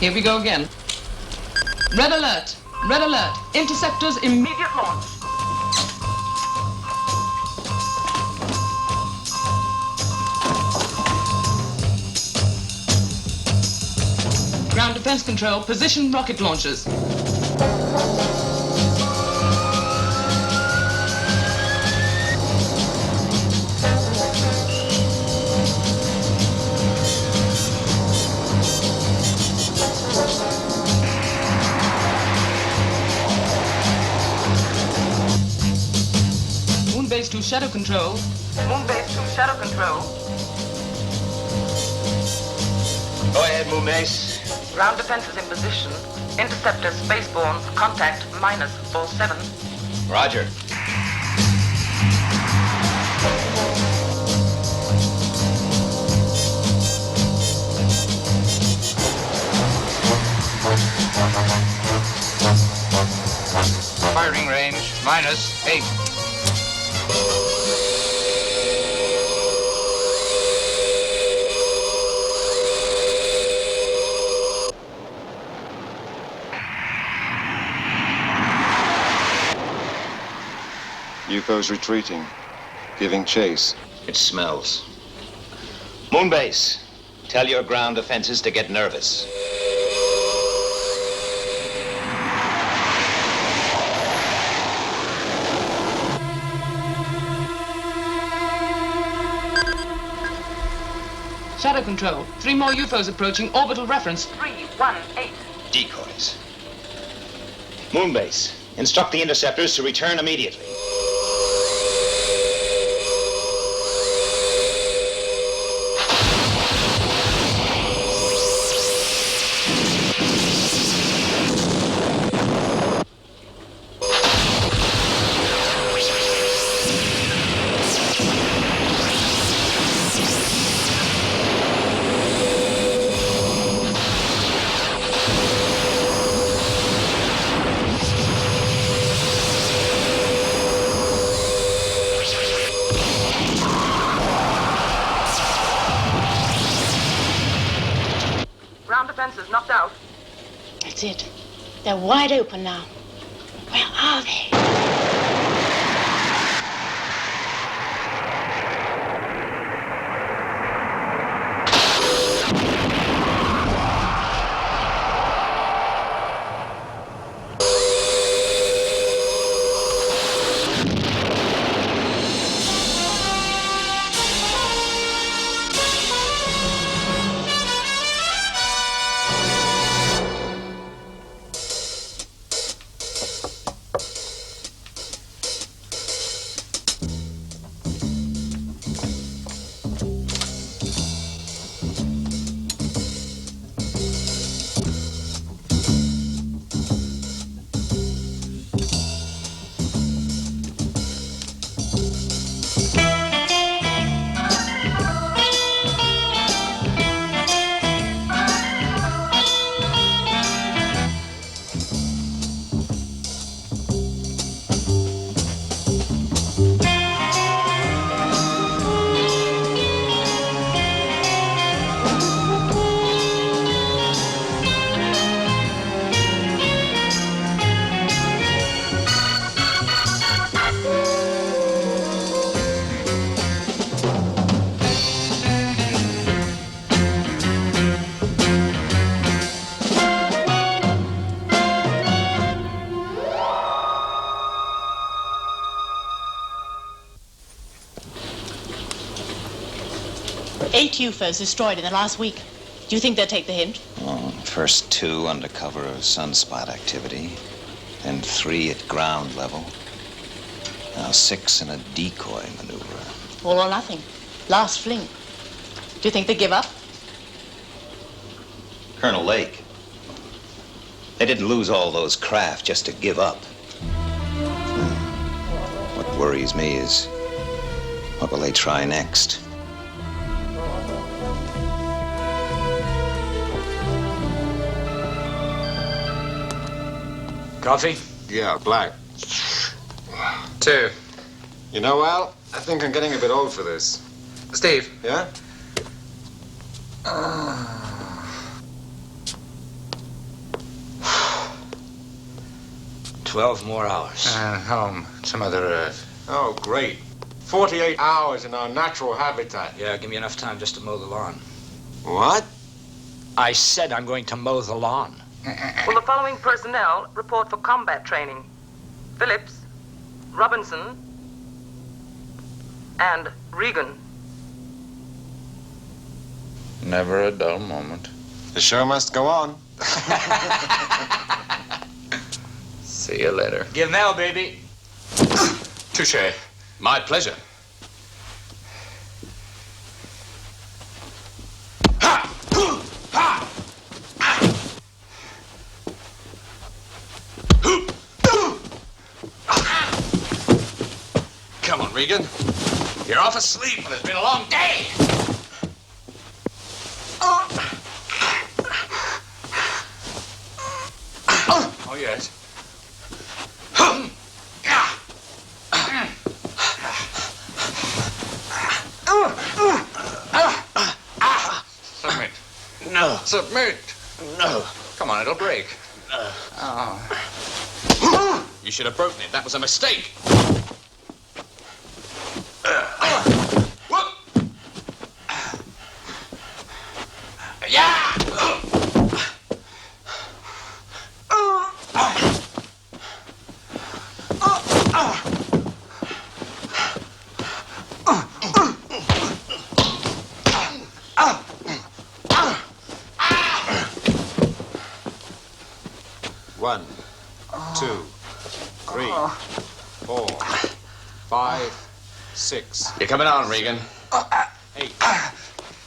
Here we go again. Red alert! Red alert! Interceptors immediate launch! Ground defense control, position rocket launchers. Moon base to shadow control. Moon base to shadow control. Go ahead, Moon Base. Ground defenses in position. Interceptor spaceborne. Contact -47. Roger. Firing range -8. UFO's retreating, giving chase. It smells. Moon Base, tell your ground defenses to get nervous. Shadow control. 3 more UFOs approaching orbital reference 318. Decoys. Moon Base, instruct the interceptors to return immediately. Ground defenses knocked out. That's it. They're wide open now. Where are they? Eight UFOs destroyed in the last week. Do you think they'll take the hint? Oh, first 2 under cover of sunspot activity, then 3 at ground level. Now 6 in a decoy maneuver. All or nothing. Last fling. Do you think they give up? Colonel Lake, they didn't lose all those craft just to give up. What worries me is, what will they try next? Coffee? Yeah, black. 2. You know, Al, I think I'm getting a bit old for this. Steve? Yeah? 12 more hours. And home, some other Earth. Oh, great. 48 hours in our natural habitat. Yeah, give me enough time just to mow the lawn. What? I said I'm going to mow the lawn. Will the following personnel report for combat training? Phillips, Robinson, and Regan. Never a dull moment. The show must go on. See you later. Give Mel, baby. Touche. My pleasure. Come on, Regan. You're off asleep, and it's been a long day. Oh, yes. Submit. No. Submit. No. Come on, it'll break. No. Oh. You should have broken it. That was a mistake. Yeah! One, two, three, 4, 5, 6. You're coming on, Regan. 8.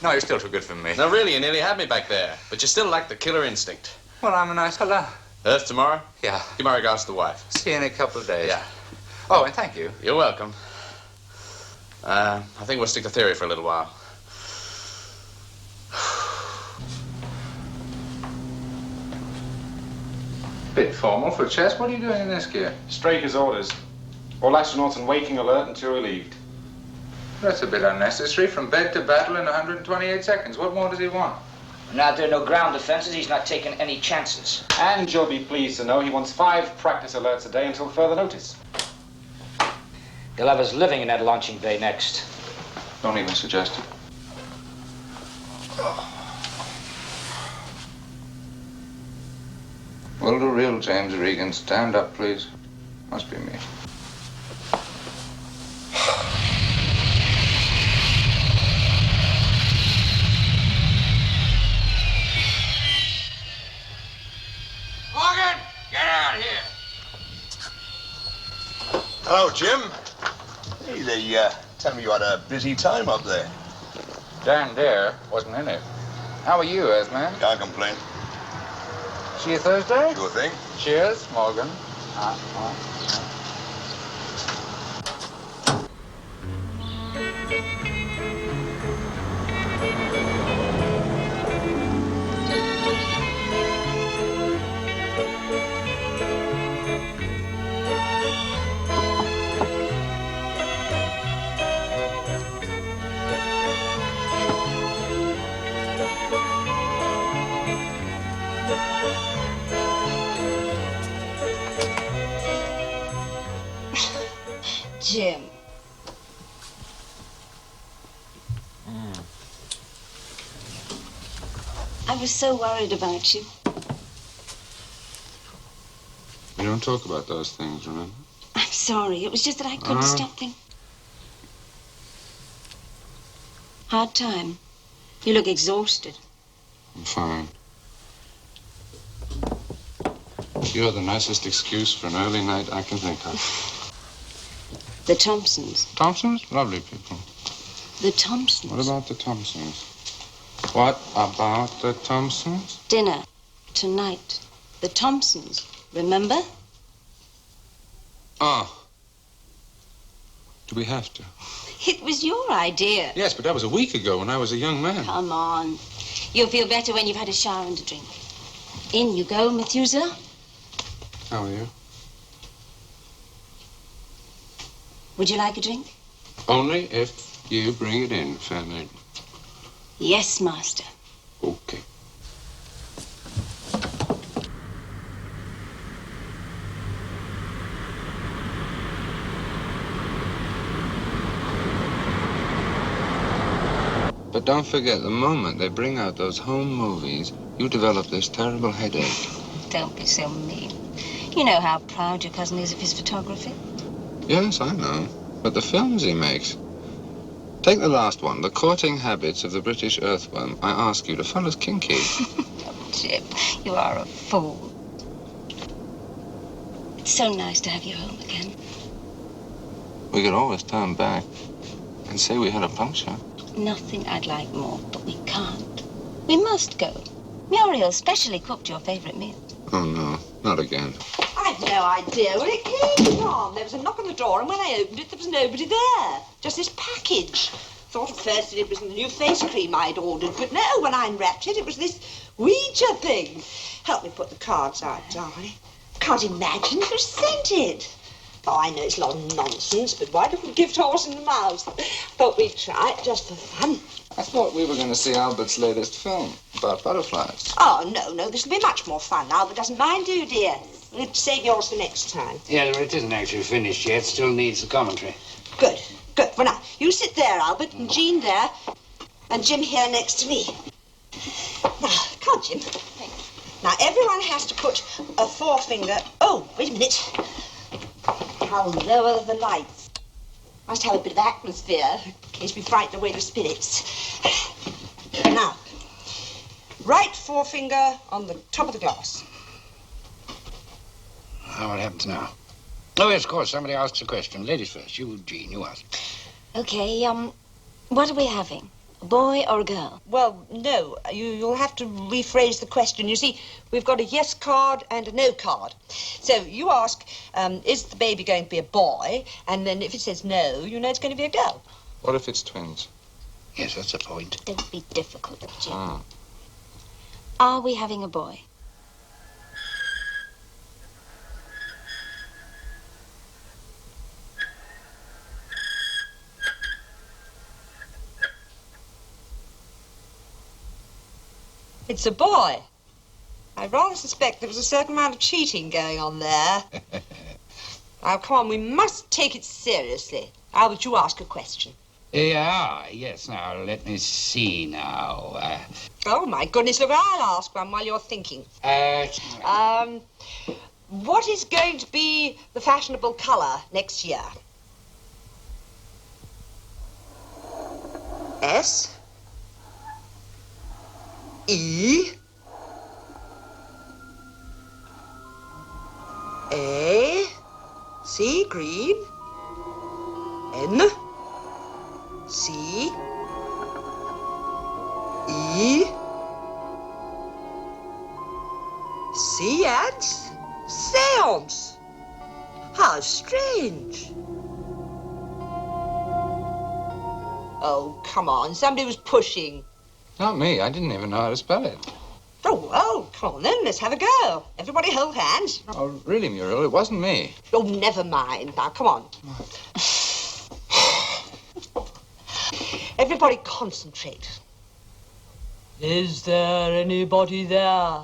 No, you're still too good for me. No, really, you nearly had me back there. But you still lack the killer instinct. Well, I'm a nice fella. Earth tomorrow? Yeah. Give my regards to the wife. See you in a couple of days. Yeah. Oh, and thank you. You're welcome. I think we'll stick to theory for a little while. Bit formal for chess. What are you doing in this gear? Straight as orders. All astronauts on waking alert until relieved. That's a bit unnecessary. From bed to battle in 128 seconds. What more does he want? Now there are no ground defenses. He's not taking any chances. And you'll be pleased to know he wants 5 practice alerts a day until further notice. He'll have us living in that launching bay next. Don't even suggest it. Will the real James Regan stand up, please? Must be me. Morgan, get out here. Hello, Jim. Hey, they tell me you had a busy time up there. Dan Dare wasn't in it. How are you, Earthman? Can't complain. See you Thursday? Sure thing. Cheers, Morgan. Jim. I was so worried about you. We don't talk about those things, remember? I'm sorry. It was just that I couldn't stop thinking. Hard time. You look exhausted. I'm fine. You're the nicest excuse for an early night I can think of. The Thompsons. Thompsons? Lovely people. The Thompsons. What about the Thompsons? What about the Thompsons? Dinner tonight. The Thompsons. Remember? Oh. Do we have to? It was your idea. Yes, but that was a week ago when I was a young man. Come on. You'll feel better when you've had a shower and a drink. In you go, Methuselah. How are you? Would you like a drink? Only if you bring it in, fair maiden. Yes, master. Okay. But don't forget, the moment they bring out those home movies, you develop this terrible headache. Don't be so mean. You know how proud your cousin is of his photography. Yes, I know. But the films he makes. Take the last one, The Courting Habits of the British Earthworm. I ask you, the fellow's kinky. Oh, Jim, you are a fool. It's so nice to have you home again. We could always turn back and say we had a puncture. Nothing I'd like more, but we can't. We must go. Muriel specially cooked your favorite meal. Oh, no, not again. I've no idea where it came from. There was a knock on the door, and when I opened it, there was nobody there. Just this package. Thought at first that it was the new face cream I'd ordered, but no, when I unwrapped it, it was this Ouija thing. Help me put the cards out, darling. Can't imagine who sent it. Oh, I know it's a lot of nonsense, but why don't we gift horse in the mouth? Thought we'd try it just for fun. I thought we were going to see Albert's latest film about butterflies. Oh, no, this'll be much more fun. Albert doesn't mind, do you, dear? We'll save yours for next time. Yeah, well, it isn't actually finished yet. Still needs the commentary. Good. Well, now, you sit there, Albert, and Jean there, and Jim here next to me. Now, come on, Jim. Now, everyone has to put a forefinger... Oh, wait a minute. I'll lower the lights. Must have a bit of atmosphere, in case we frighten away the spirits. Now, right forefinger on the top of the glass. What happens now? Oh, yes, of course, somebody asks a question. Ladies first. You, Jean, you ask. Okay, what are we having? A boy or a girl? Well, no, you'll have to rephrase the question. You see, we've got a yes card and a no card. So you ask, is the baby going to be a boy? And then if it says no, you know it's going to be a girl. What if it's twins? Yes, that's the point. Don't be difficult, Jim. Ah. Are we having a boy? It's a boy. I rather suspect there was a certain amount of cheating going on there. Now, come on, we must take it seriously. Albert, you ask a question. Yes, now, let me see now. Oh, my goodness, look, I'll ask one while you're thinking. What is going to be the fashionable colour next year? S? E? A? C, green. N? C? E? Seance? Seance? How strange. Oh, come on, somebody was pushing. Not me. I didn't even know how to spell it. Oh, come on then, let's have a go. Everybody hold hands. Oh, really, Muriel, it wasn't me. Oh, never mind. Now, come on. Everybody concentrate. Is there anybody there?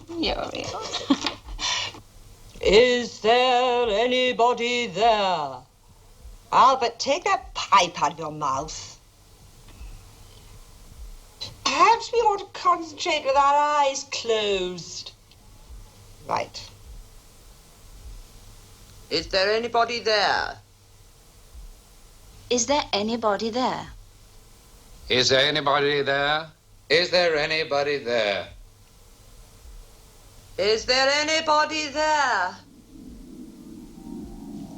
Muriel. Is there anybody there? Albert, take that pipe out of your mouth. Perhaps we ought to concentrate with our eyes closed. Right. Is there anybody there? Is there anybody there? Is there anybody there? Is there anybody there? Is there anybody there?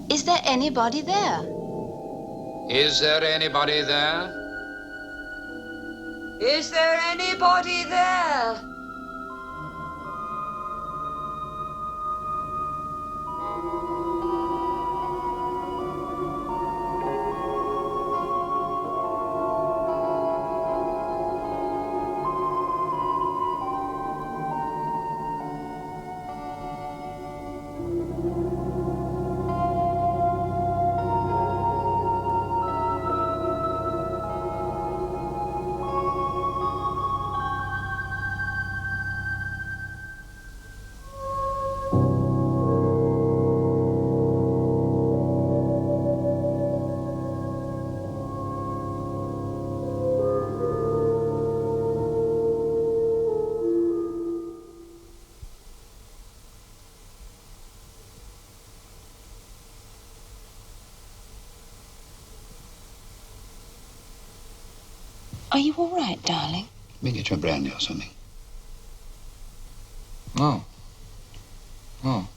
Is there anybody there? Is there anybody there? Is there anybody there? Are you all right, darling? Let me get you a brandy or something. No. No.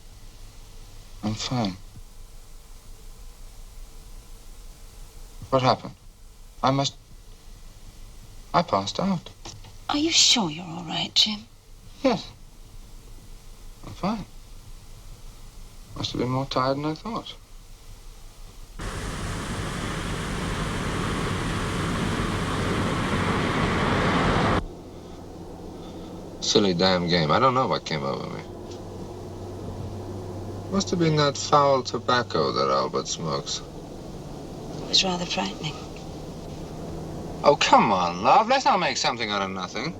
I'm fine. What happened? I passed out. Are you sure you're all right, Jim? Yes. I'm fine. Must have been more tired than I thought. Silly damn game. I don't know what came over me. Must have been that foul tobacco that Albert smokes. It was rather frightening. Oh, come on, love. Let's not make something out of nothing.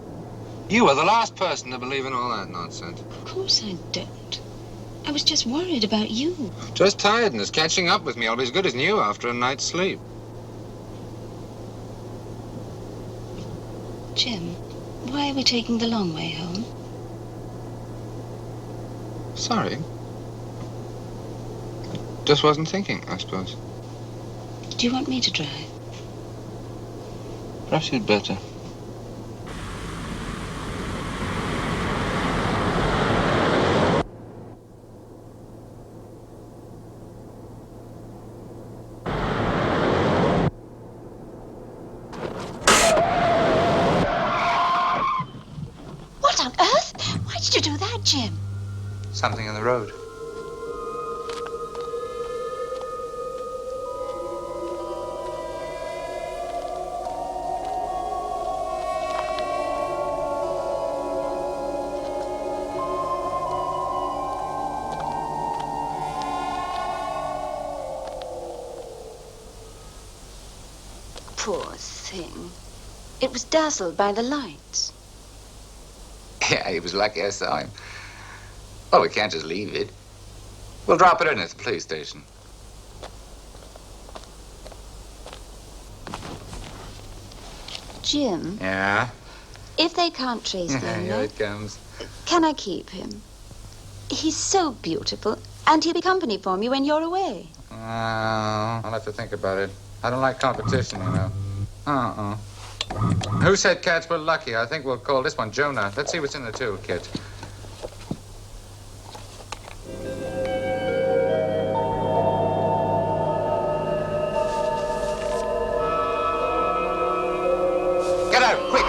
You were the last person to believe in all that nonsense. Of course I don't. I was just worried about you. Just tiredness catching up with me. I'll be as good as new after a night's sleep. Jim, why are we taking the long way home? Sorry. Just wasn't thinking, I suppose. Do you want me to drive? Perhaps you'd better. What on earth? Why did you do that, Jim? Something in the road. Poor thing. It was dazzled by the lights. Yeah, he was lucky I saw him. Well, we can't just leave it. We'll drop it in at the police station. Jim, Yeah? if they can't trace him, Here it comes. can I keep him? He's so beautiful, and he'll be company for me when you're away. I'll have to think about it. I don't like competition, you know. Who said cats were lucky? I think we'll call this one Jonah. Let's see what's in the toolkit. Get out, quick!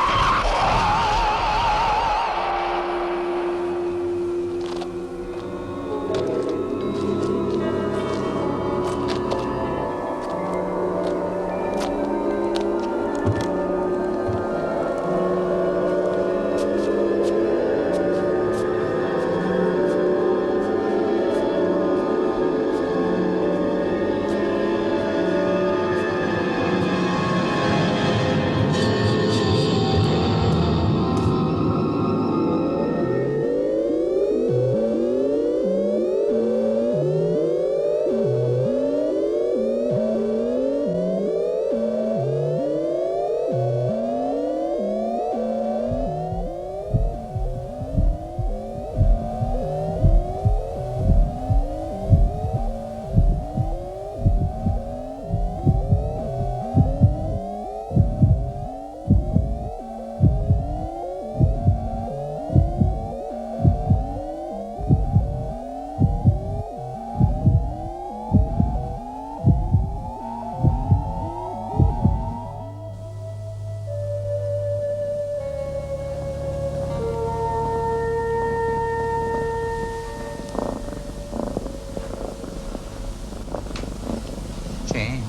Jane.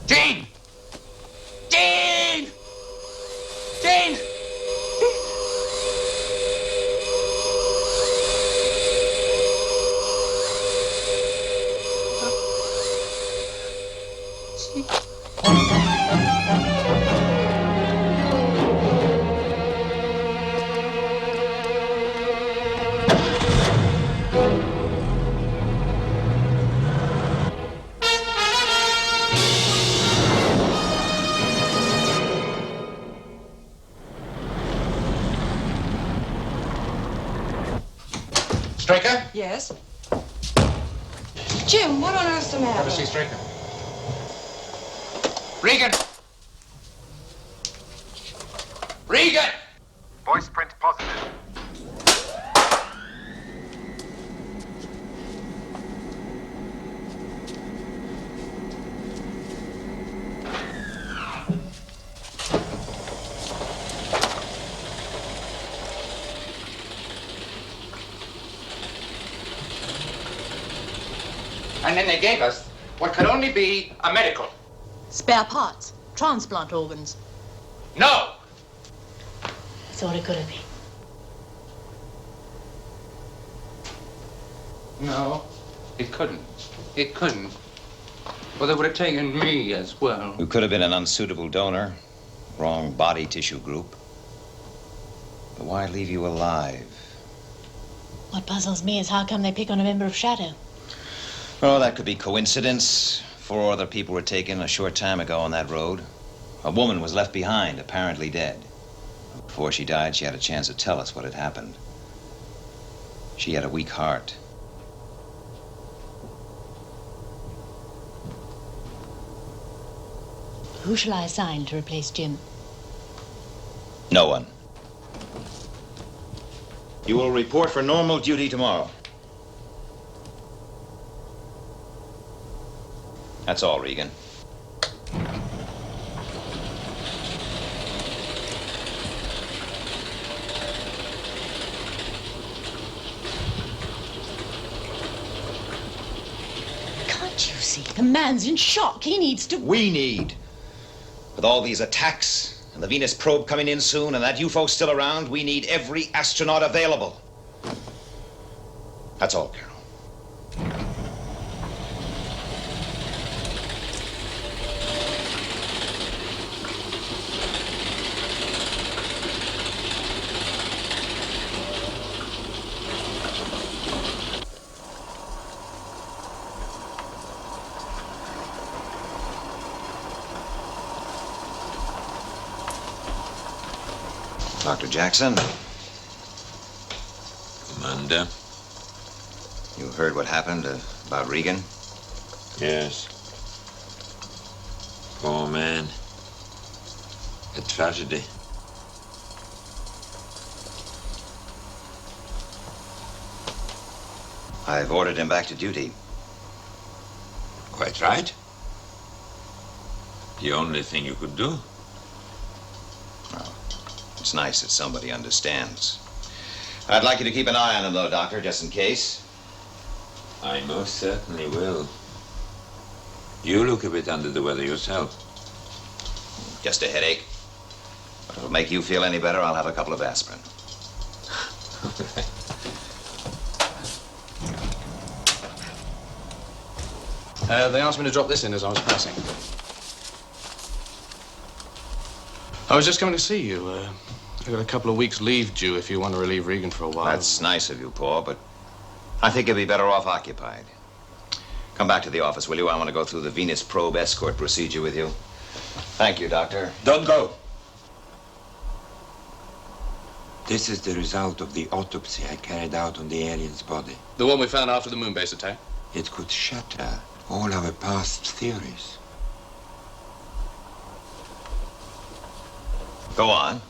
Jane! Jane! Jane! Straker? Yes? Jim, what on earth's the matter? Have a seat, Straker. Regan! Regan! Voice print positive. And then they gave us what could only be a medical. Spare parts, transplant organs. No! Thought it could have been. No, it couldn't. It couldn't. Well, they would have taken me as well. You could have been an unsuitable donor, wrong body tissue group. But why leave you alive? What puzzles me is how come they pick on a member of Shadow? Oh, that could be coincidence. 4 other people were taken a short time ago on that road. A woman was left behind, apparently dead. Before she died, she had a chance to tell us what had happened. She had a weak heart. Who shall I assign to replace Jim? No one. You will report for normal duty tomorrow. That's all, Regan. Can't you see? The man's in shock. He needs to... We need. With all these attacks, and the Venus probe coming in soon, and that UFO still around, we need every astronaut available. That's all, Carol. Dr. Jackson. Commander? You heard what happened about Regan? Yes. Poor man. A tragedy. I've ordered him back to duty. Quite right. The only thing you could do. Well, it's nice that somebody understands. I'd like you to keep an eye on him, though, Doctor, just in case. I most certainly will. You look a bit under the weather yourself. Just a headache. If it'll make you feel any better, I'll have a couple of aspirin. They asked me to drop this in as I was passing. I was just coming to see you. I've got a couple of weeks' leave due if you want to relieve Regan for a while. That's nice of you, Paul, but I think you'll be better off occupied. Come back to the office, will you? I want to go through the Venus probe escort procedure with you. Thank you, Doctor. Don't go. This is the result of the autopsy I carried out on the alien's body. The one we found after the moon base attack? It could shatter all our past theories. Go on.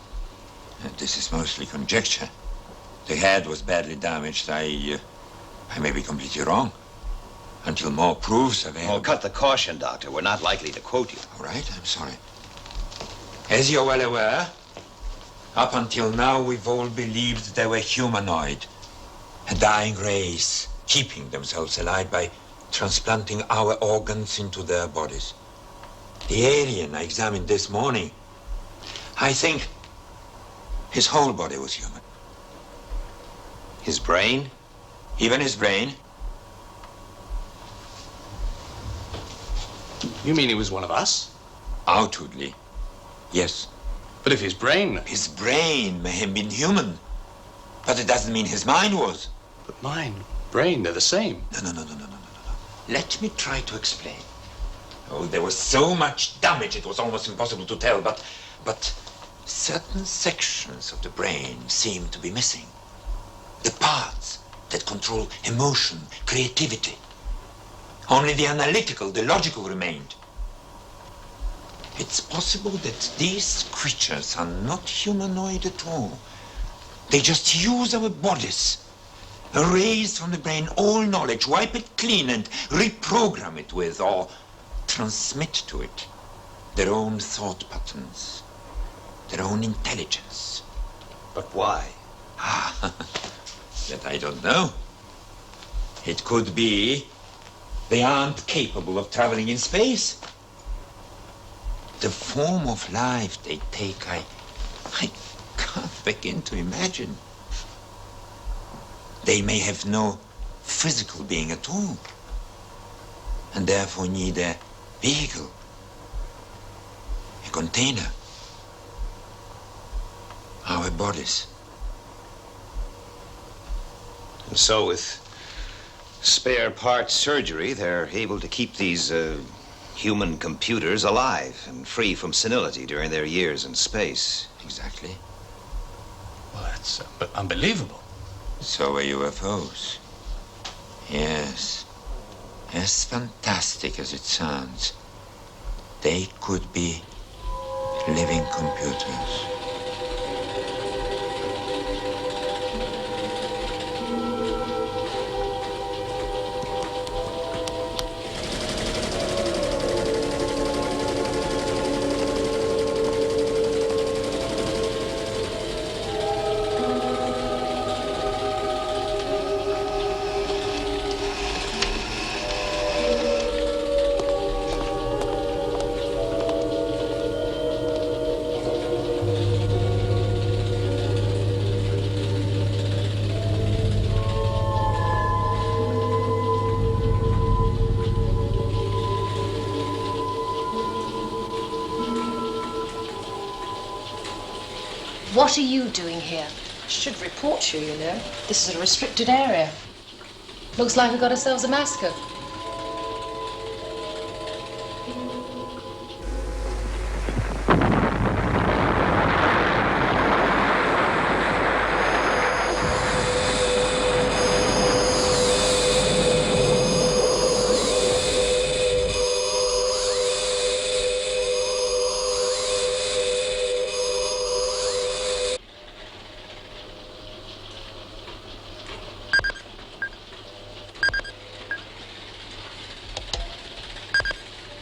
This is mostly conjecture. The head was badly damaged. I may be completely wrong. Until more proofs are available. Oh, cut the caution, Doctor. We're not likely to quote you. All right, I'm sorry. As you're well aware, up until now, we've all believed they were humanoid. A dying race, keeping themselves alive by transplanting our organs into their bodies. The alien I examined this morning, I think his whole body was human. His brain? Even his brain. You mean he was one of us? Outwardly, yes. But if his brain... His brain may have been human, but it doesn't mean his mind was. But mind, brain, they're the same. No. Let me try to explain. Oh, there was so much damage it was almost impossible to tell, but certain sections of the brain seem to be missing. The parts that control emotion, creativity. Only the analytical, the logical remained. It's possible that these creatures are not humanoid at all. They just use our bodies, erase from the brain all knowledge, wipe it clean and reprogram it with or transmit to it their own thought patterns, their own intelligence. But why? That I don't know. It could be they aren't capable of traveling in space. The form of life they take, I can't begin to imagine. They may have no physical being at all, and therefore need a vehicle, a container, our bodies. And so with spare part surgery, they're able to keep these human computers alive and free from senility during their years in space. Exactly. Well, that's unbelievable. So are UFOs. Yes. As fantastic as it sounds, they could be living computers. What are you doing here? Should report you, you know. This is a restricted area. Looks like we got ourselves a massacre.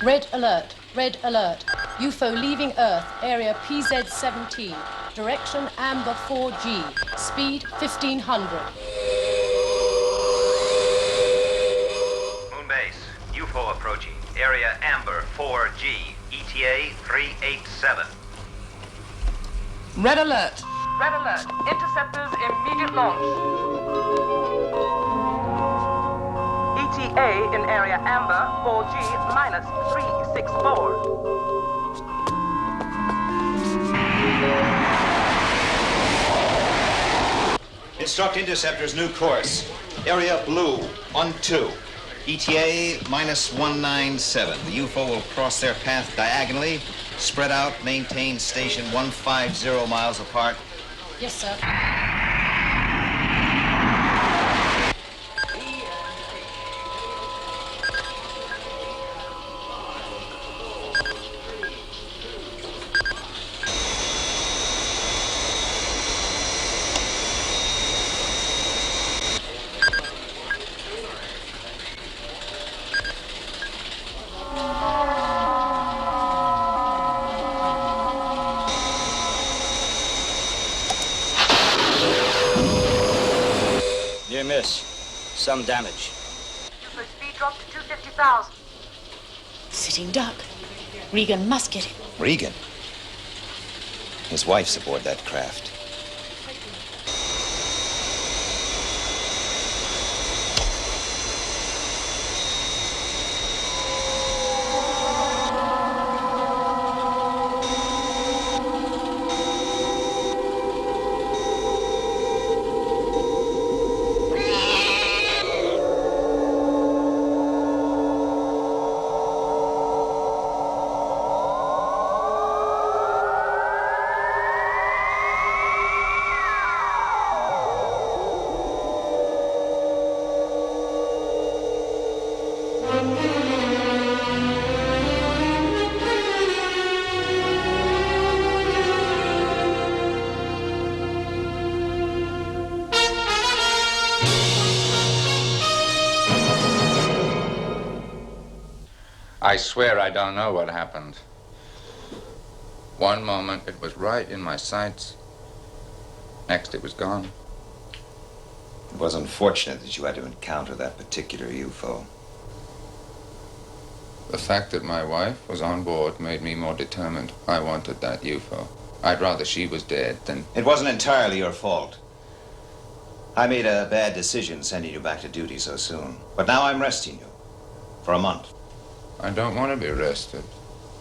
Red alert, red alert. UFO leaving Earth, area PZ-17. Direction Amber 4G. Speed 1500. Moon base, UFO approaching. Area Amber 4G. ETA 387. Red alert. Red alert. Interceptors immediate launch. ETA in area Amber 4G minus 364. Instruct interceptors new course. Area blue, 1-2. ETA minus 197. The UFO will cross their path diagonally, spread out, maintain station 150 miles apart. Yes, sir. Near miss. Some damage. UFO speed drop to 250,000. Sitting duck. Regan must get him. Regan? His wife's aboard that craft. I swear I don't know what happened. One moment it was right in my sights. Next it was gone. It was unfortunate that you had to encounter that particular UFO. The fact that my wife was on board made me more determined. I wanted that UFO. I'd rather she was dead than... It wasn't entirely your fault. I made a bad decision sending you back to duty so soon. But now I'm resting you. For a month. I don't want to be arrested.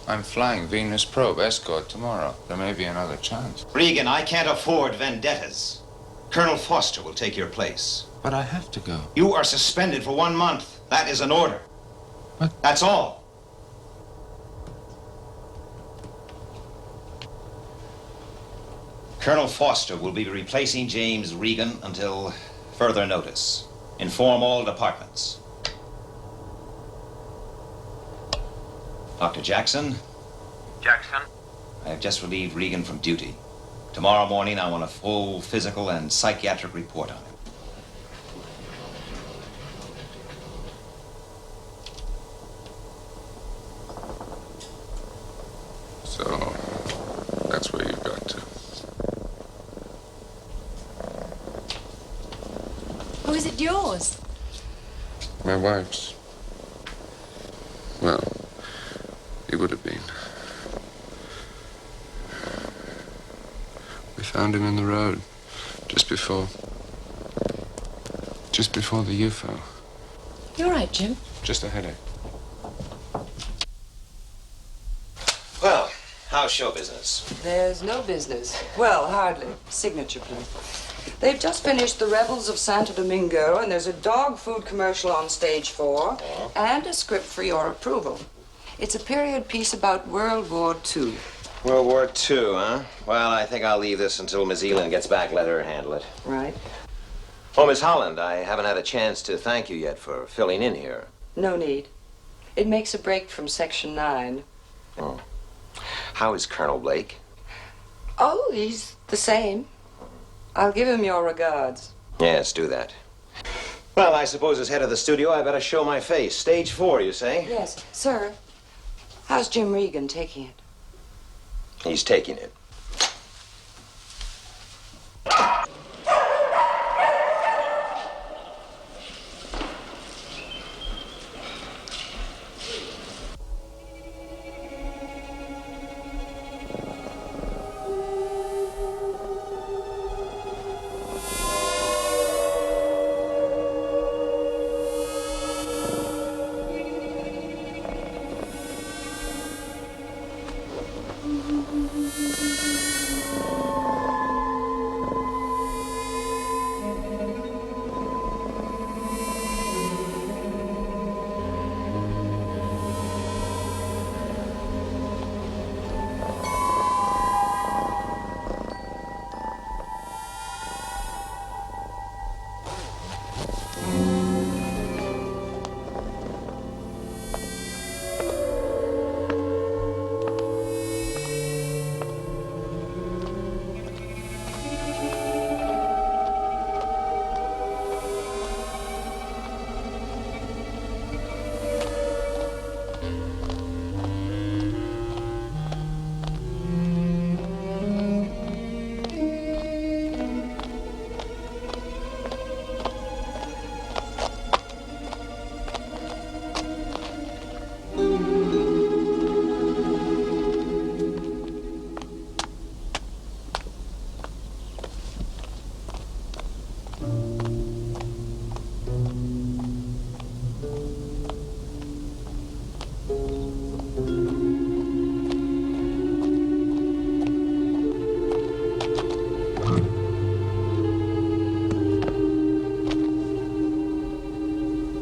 I'm flying Venus probe escort tomorrow. There may be another chance. Regan, I can't afford vendettas. Colonel Foster will take your place. But I have to go. You are suspended for 1 month. That is an order. What? That's all. Colonel Foster will be replacing James Regan until further notice. Inform all departments. Dr. Jackson? Jackson? I have just relieved Regan from duty. Tomorrow morning, I want a full physical and psychiatric report on him. So, that's where you've got to. Oh, is it yours? My wife's. Well, it would have been. We found him in the road just before the UFO. You all right, Jim? Just a headache. Well, how's show business? There's no business. Well, hardly. Signature, please. They've just finished The Rebels of Santo Domingo, and there's a dog food commercial on stage 4, and a script for your approval. It's a period piece about World War II. World War II, huh? Well, I think I'll leave this until Miss Elan gets back. Let her handle it. Right. Oh, Miss Holland, I haven't had a chance to thank you yet for filling in here. No need. It makes a break from Section 9. Oh. How is Colonel Blake? Oh, he's the same. I'll give him your regards. Yes, do that. Well, I suppose as head of the studio, I better show my face. Stage 4, you say? Yes, sir. How's Jim Regan taking it? He's taking it.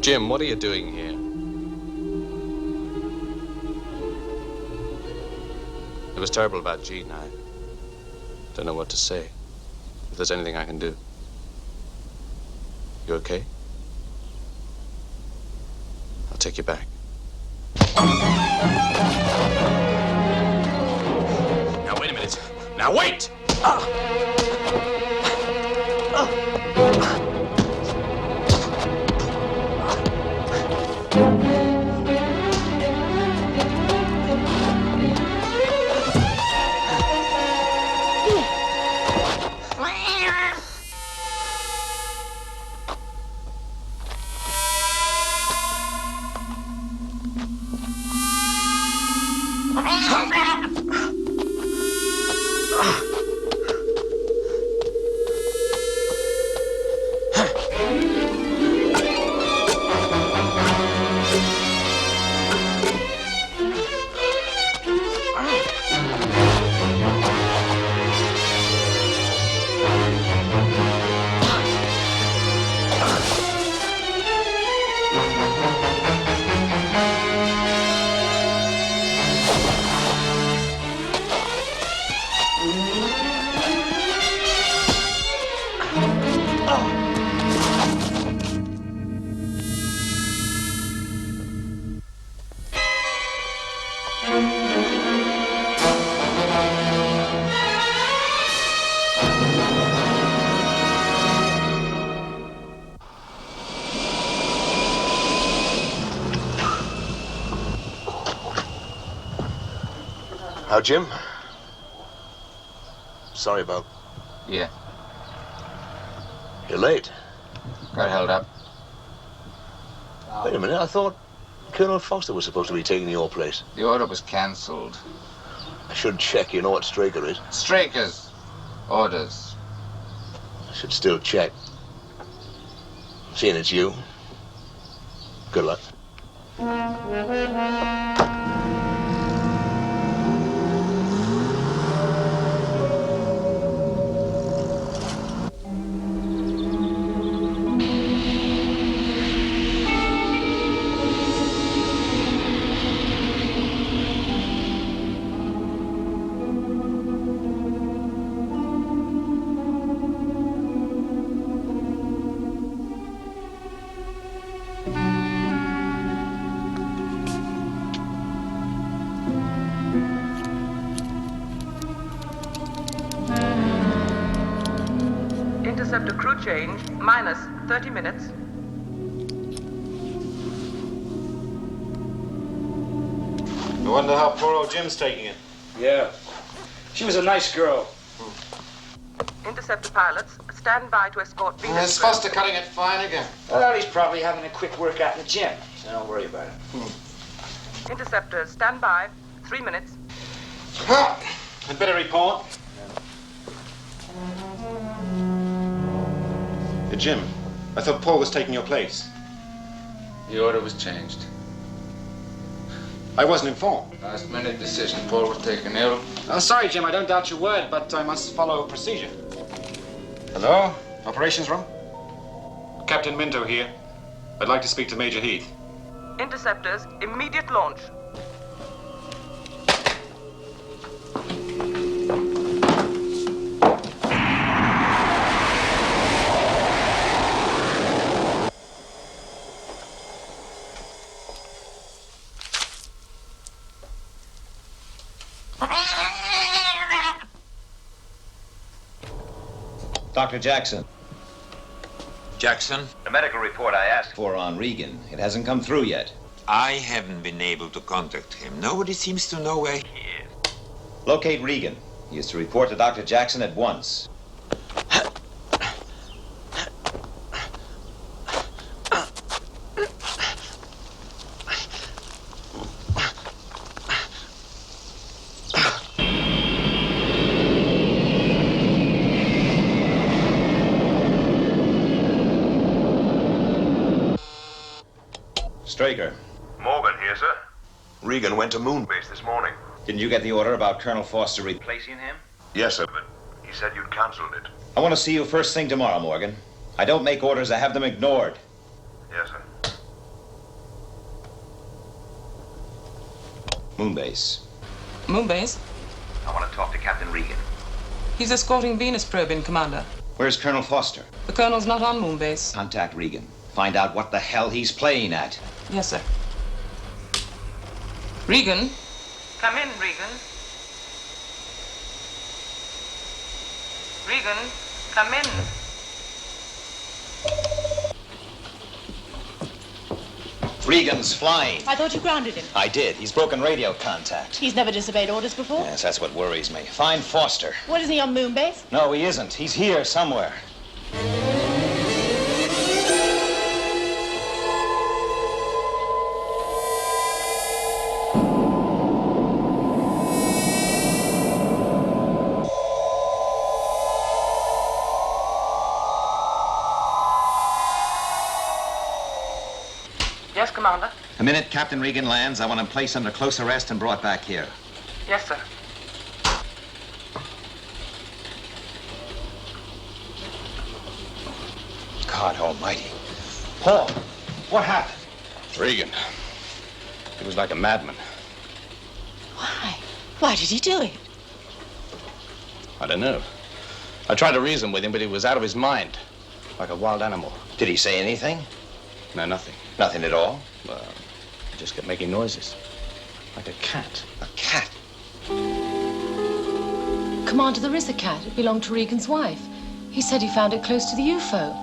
Jim, what are you doing here? It was terrible about Jean. I don't know what to say. If there's anything I can do. You okay? I'll take you back. Now, wait a minute. Now, wait! How, Jim? Sorry about... Yeah. You're late. Got held up. Wait a minute, I thought Colonel Foster was supposed to be taking your place. The order was cancelled. I should check. You know what Straker is? Strikers. Orders. I should still check. Seeing it's you. Good luck. Interceptor crew change, minus 30 minutes. I wonder how poor old Jim's taking it. Yeah. She was a nice girl. Interceptor pilots, stand by to escort Venus. Is Foster cutting it fine again? Well, he's probably having a quick workout in the gym, so don't worry about it. Interceptors, stand by. 3 minutes. I'd better report. Hey, Jim, I thought Paul was taking your place. The order was changed. I wasn't informed. Last minute decision. Paul was taken ill. Sorry, Jim, I don't doubt your word, but I must follow procedure. Hello? Operations room? Captain Minto here. I'd like to speak to Major Heath. Interceptors, immediate launch. Dr. Jackson. Jackson? The medical report I asked for on Regan. It hasn't come through yet. I haven't been able to contact him. Nobody seems to know where he is. Locate Regan. He is to report to Dr. Jackson at once. Straker. Morgan here, sir. Regan went to Moonbase this morning. Didn't you get the order about Colonel Foster Replacing him? Yes, sir, but he said you'd cancelled it. I want to see you first thing tomorrow, Morgan. I don't make orders, I have them ignored. Yes, sir. Moonbase. Moonbase? I want to talk to Captain Regan. He's escorting Venus probe in, Commander. Where's Colonel Foster? The Colonel's not on Moonbase. Contact Regan. Find out what the hell he's playing at. Yes, sir. Regan? Come in, Regan. Regan, come in. Regan's flying. I thought you grounded him. I did. He's broken radio contact. He's never disobeyed orders before. Yes, that's what worries me. Find Foster. What, isn't he on Moonbase? No, he isn't. He's here somewhere. Commander. The minute Captain Regan lands, I want him placed under close arrest and brought back here. Yes, sir. God almighty. Paul, what happened? Regan. He was like a madman. Why? Why did he do it? I don't know. I tried to reason with him, but he was out of his mind. Like a wild animal. Did he say anything? No, nothing. Nothing at all? Well, he just kept making noises. Like a cat. A cat? Commander, there is a cat. It belonged to Regan's wife. He said he found it close to the UFO.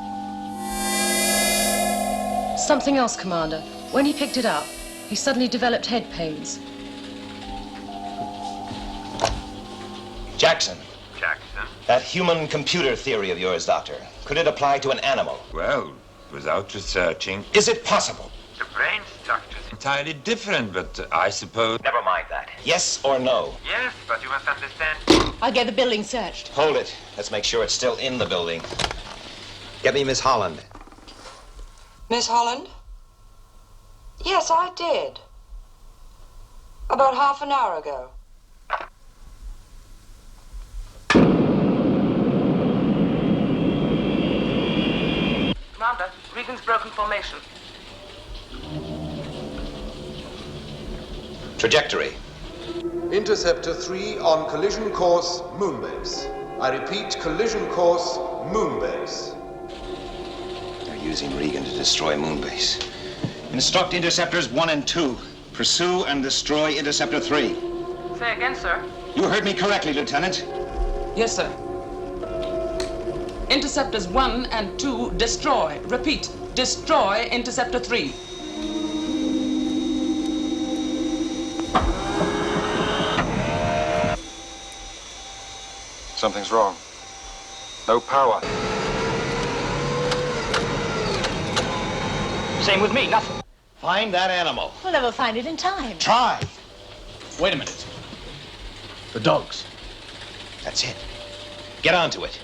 Something else, Commander. When he picked it up, he suddenly developed head pains. Jackson. Jackson? That human computer theory of yours, Doctor, could it apply to an animal? Well, without researching. Is it possible? The brain structure's Entirely different, but I suppose. Never mind that. Yes or no? Yes, but you must understand. I'll get the building searched. Hold it. Let's make sure it's still in the building. Get me Miss Holland. Miss Holland? Yes, I did. About half an hour ago. Commander, Regan's broken formation. Trajectory. Interceptor 3 on collision course Moonbase. I repeat, collision course Moonbase. They're using Regan to destroy Moonbase. Instruct Interceptors 1 and 2. Pursue and destroy Interceptor 3. Say again, sir. You heard me correctly, Lieutenant. Yes, sir. Interceptors 1 and 2, destroy. Repeat, destroy Interceptor 3. Something's wrong. No power. Same with me, nothing. Find that animal. We'll never find it in time. Try. Wait a minute. The dogs. That's it. Get onto it.